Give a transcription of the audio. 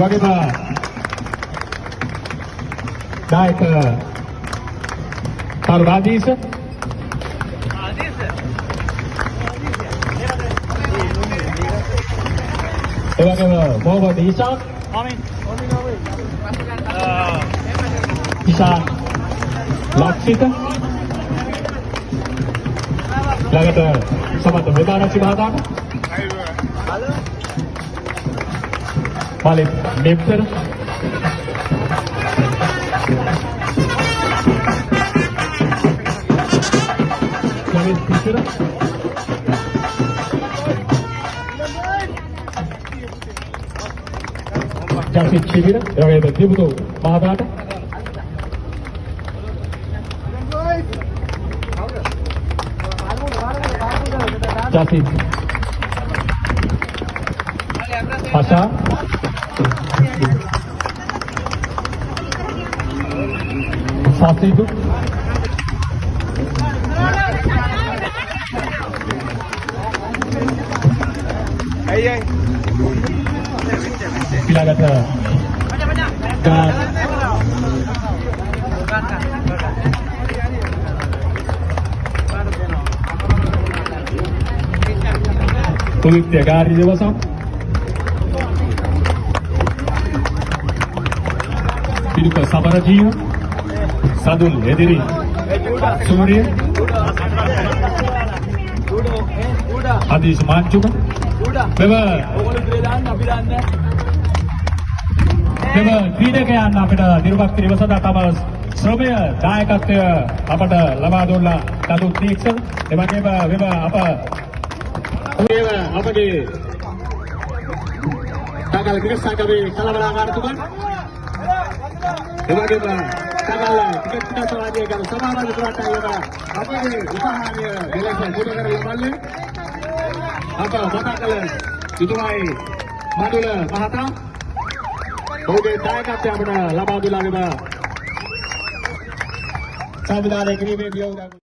වගේම දායක පර්වාදීස එවැගේම මොහමඩ් ඉසාක් ඉසාක් ලක්ෂිත ළඟට සමත් මෙදානසි මහතාට Malik Nipter Jamil Fisher Jasid Chibira එවැගේම දිබුතු මහතාට Jasid Pasha Sasidu ඊළඟට පුලිත්‍ය ගාරි දවසක් පිළික සබරජීව සදුල් එදිරි සූරිය හදීස් මාංචුක මෙම ක්‍රීඩකයන් අපිට නිර්වත් කිරීම සඳහා තම ශ්‍රමය දායකත්වය අපට ලබා දුන්නා තදු තීක්ෂණ එවැගේම මෙම අපගේ තකල් ක්‍රිකට් සංගමේ කලබලකාරීතුමන් එවැගේම තකල් ක්‍රිකට් ක්‍රීඩාවාදී ගරු සභාපතිතුමාට අපගේ උපහාරය දෙලෙස පුද කර ලබන්නේ අප මතක් කළ සිටුමයි මඩුල මහතා ඔහුගේ දායකත්වය අපට ලබා දුන්නා වගේම සංවිධානය කිරීමේ වියෝග